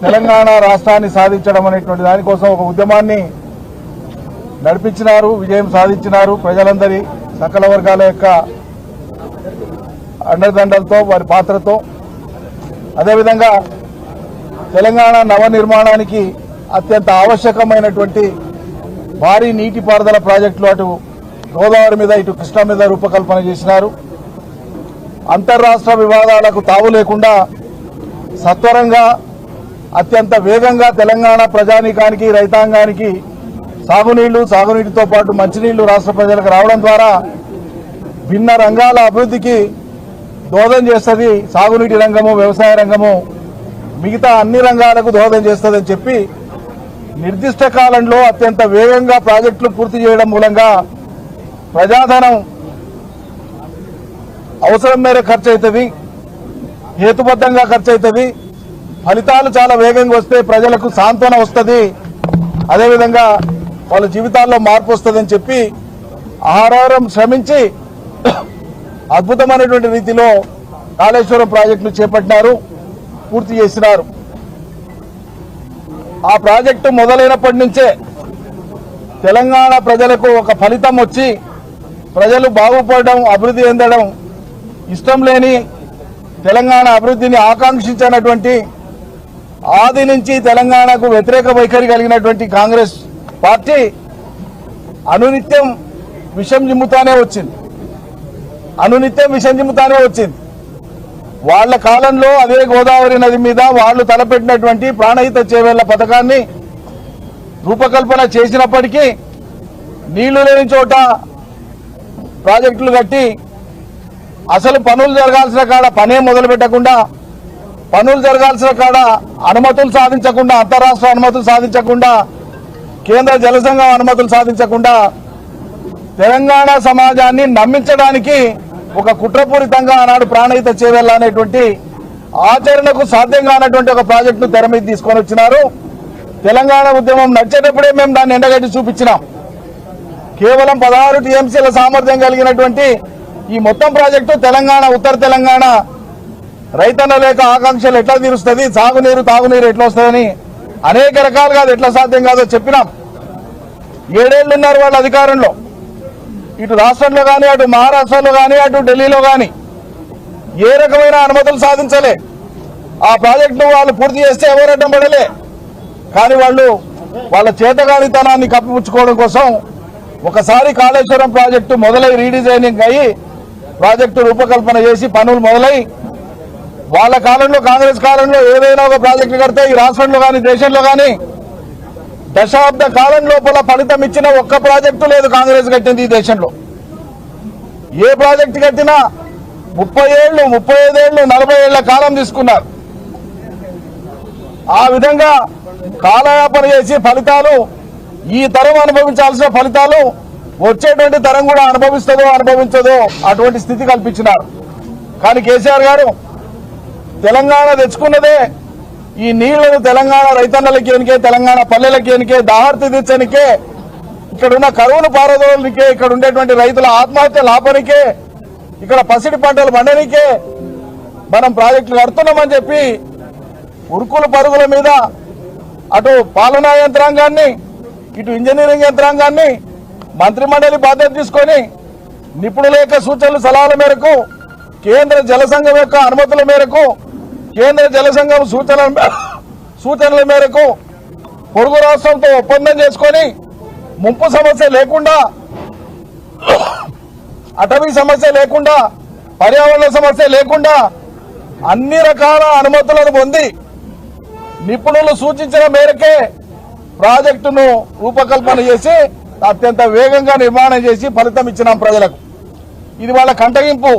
తెలంగాణ రాష్ట్రాన్ని సాధించడం అనేటువంటి దానికోసం ఒక ఉద్యమాన్ని నడిపించినారు, విజయం సాధించినారు. ప్రజలందరి సకల వర్గాల యొక్క అండదండలతో, వారి పాత్రతో. అదేవిధంగా తెలంగాణ నవ నిర్మాణానికి అత్యంత ఆవశ్యకమైనటువంటి భారీ నీటిపారుదల ప్రాజెక్టులు అటు గోదావరి మీద ఇటు కృష్ణా మీద రూపకల్పన చేసినారు. అంతర్రాష్ట్ర వివాదాలకు తావు లేకుండా సత్వరంగా అత్యంత వేగంగా తెలంగాణ ప్రజానీకానికి, రైతాంగానికి సాగునీటితో పాటు మంచినీళ్లు రాష్ట్ర ప్రజలకు రావడం ద్వారా భిన్న రంగాల అభివృద్ధికి దోహదం చేస్తుంది. సాగునీటి రంగము, వ్యవసాయ రంగము, మిగతా అన్ని రంగాలకు దోహదం చేస్తుందని చెప్పి నిర్దిష్ట కాలంలో అత్యంత వేగంగా ప్రాజెక్టులు పూర్తి చేయడం మూలంగా ప్రజాధనం అవసరం మేరకు ఖర్చు అవుతుంది, హేతుబద్ధంగా ఖర్చు అవుతుంది. ఫలితాలు చాలా వేగంగా వస్తే ప్రజలకు సాంత్వన వస్తుంది, అదేవిధంగా వాళ్ళ జీవితాల్లో మార్పు వస్తుందని చెప్పి ఆహారం శ్రమించి అద్భుతమైనటువంటి రీతిలో కాళేశ్వరం ప్రాజెక్టును చేపట్టినారు, పూర్తి చేసినారు. ఆ ప్రాజెక్టు మొదలైనప్పటి నుంచే తెలంగాణ ప్రజలకు ఒక ఫలితం వచ్చి ప్రజలు బాగుపడడం, అభివృద్ధి చెందడం ఇష్టం లేని, తెలంగాణ అభివృద్ధిని ఆకాంక్షించినటువంటి, ఆది నుంచి తెలంగాణకు వ్యతిరేక వైఖరి కలిగినటువంటి కాంగ్రెస్ పార్టీ అనునిత్యం విషం జిమ్ముతానే వచ్చింది. వాళ్ల కాలంలో అదే గోదావరి నది మీద వాళ్లు తలపెట్టినటువంటి ప్రాణహిత చేవేళ్ల పథకాన్ని రూపకల్పన చేసినప్పటికీ నీళ్లు లేని చోట ప్రాజెక్టులు కట్టి అసలు పనులు జరగాల్సిన కాడ పనే మొదలు పెట్టకుండా, పనులు జరగాల్సిన కాడ అనుమతులు సాధించకుండా, అంతర్రాష్ట్ర అనుమతులు సాధించకుండా, కేంద్ర జలసంఘం అనుమతులు సాధించకుండా తెలంగాణ సమాజాన్ని నమ్మించడానికి ఒక కుట్రపూరితంగా ఆనాడు ప్రాణహిత చేవేళ్ల అనేటువంటి ఆచరణకు సాధ్యం కానటువంటి ఒక ప్రాజెక్టును తెర మీద తీసుకొని వచ్చినారు. తెలంగాణ ఉద్యమం నడిచేటప్పుడే మేము దాన్ని ఎండగట్టి చూపించినాం. కేవలం 16 టీఎంసీల సామర్థ్యం కలిగినటువంటి ఈ మొత్తం ప్రాజెక్టు తెలంగాణ, ఉత్తర తెలంగాణ రైతన్న లేక ఆకాంక్షలు ఎట్లా తీరుస్తుంది, సాగునీరు తాగునీరు ఎట్లా వస్తుందని అనేక రకాలుగా అది ఎట్లా సాధ్యం కాదో చెప్పినాం. 7 ఏళ్లు ఉన్నారు వాళ్ళ అధికారంలో. ఇటు రాష్ట్రంలో కానీ, అటు మహారాష్ట్రలో కానీ, అటు ఢిల్లీలో కానీ ఏ రకమైన అనుమతులు సాధించలే. ఆ ప్రాజెక్టును వాళ్ళు పూర్తి చేస్తే ఎవరు అడ్డం పడలే. కానీ వాళ్ళు వాళ్ళ చేతగానితనాన్ని కప్పిపుచ్చుకోవడం కోసం ఒకసారి కాళేశ్వరం ప్రాజెక్టు మొదలై రీడిజైనింగ్ అయ్యి ప్రాజెక్టు రూపకల్పన చేసి పనులు మొదలై వాళ్ళ కాలంలో, కాంగ్రెస్ కాలంలో ఏదైనా ఒక ప్రాజెక్టు కడితే ఈ రాష్ట్రంలో కానీ, దేశంలో కానీ దశాబ్ద కాలం లోపల ఫలితం ఇచ్చిన ఒక్క ప్రాజెక్టు లేదు కాంగ్రెస్ కట్టింది ఈ దేశంలో. ఏ ప్రాజెక్టు కట్టినా 30 ఏళ్లు, 35 ఏళ్లు, 40 ఏళ్ల కాలం తీసుకున్నారు. ఆ విధంగా కాలయాపన చేసి ఫలితాలు, ఈ తరం అనుభవించాల్సిన ఫలితాలు వచ్చేటువంటి తరం కూడా అనుభవించదో అటువంటి స్థితి కల్పించినారు. కానీ కేసీఆర్ గారు తెలంగాణ తెచ్చుకున్నదే ఈ నీళ్లను తెలంగాణ రైతన్నలకి ఎనికే, తెలంగాణ పల్లెలకి ఎనికే, దాహార్తి తీర్చనికే, ఇక్కడున్న కరువును పారదోలనికే, ఇక్కడ ఉండేటువంటి రైతుల ఆత్మహత్యలు ఆపనికే, ఇక్కడ పసిడి పంటలు పండనికే మనం ప్రాజెక్టులు కడుతున్నామని చెప్పి ఉరుకుల పరుగుల మీద అటు పాలనా యంత్రాంగాన్ని, ఇటు ఇంజనీరింగ్ యంత్రాంగాన్ని, మంత్రిమండలి బాధ్యత తీసుకొని నిపుణుల యొక్క సూచనలు సలహాల మేరకు, కేంద్ర జలసంఘం యొక్క అనుమతుల మేరకు, కేంద్ర జలసంఘం సూచనల మేరకు పొరుగు రాష్ట్రంతో ఒప్పందం చేసుకొని ముంపు సమస్య లేకుండా, అటవీ సమస్య లేకుండా, పర్యావరణ సమస్య లేకుండా అన్ని రకాల అనుమతులను పొంది నిపుణులు సూచించిన మేరకే ప్రాజెక్టును రూపకల్పన చేసి అత్యంత వేగంగా నిర్మాణం చేసి ఫలితం ఇచ్చినాం ప్రజలకు. ఇది వాళ్ళ కంటగింపు.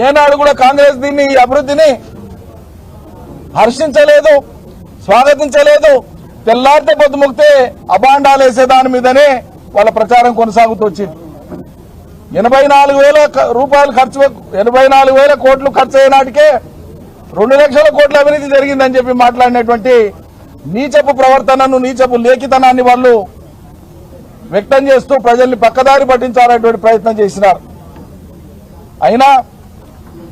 ఏనాడు కూడా కాంగ్రెస్ దీన్ని, ఈ అభివృద్ధిని హర్షించలేదు, స్వాగతించలేదు. తెల్లారితే పొద్దుముక్తే అబాండాలు వేసే దాని మీదనే వాళ్ళ ప్రచారం కొనసాగుతూ వచ్చింది. 84,000 రూపాయలు ఖర్చు, 84,000 కోట్లు ఖర్చు అయినాటికే 2 లక్షల కోట్ల అవినీతి జరిగిందని చెప్పి మాట్లాడినటువంటి నీచపు ప్రవర్తనను, నీచపు లేఖితనాన్ని వాళ్ళు వ్యక్తం చేస్తూ ప్రజల్ని పక్కదారి పట్టించాలనేటువంటి ప్రయత్నం చేసినారు. అయినా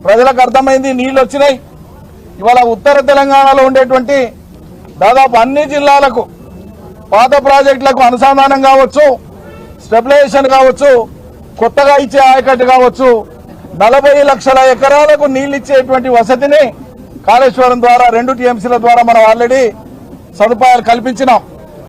ప్రజలకు అర్థమైంది, నీళ్లు వచ్చినాయి, ఇవాళ ఉత్తర తెలంగాణలో ఉండేటువంటి దాదాపు అన్ని జిల్లాలకు పాత ప్రాజెక్టులకు అనుసంధానం కావచ్చు, స్టెబిలైజేషన్ కావచ్చు, కొత్తగా ఇచ్చే ఆయకట్టు కావచ్చు, 40 లక్షల ఎకరాలకు నీళ్లు ఇచ్చేటువంటి వసతిని కాళేశ్వరం ద్వారా 2 టీఎంసీల ద్వారా మనం ఆల్రెడీ సదుపాయాలు కల్పించినాం.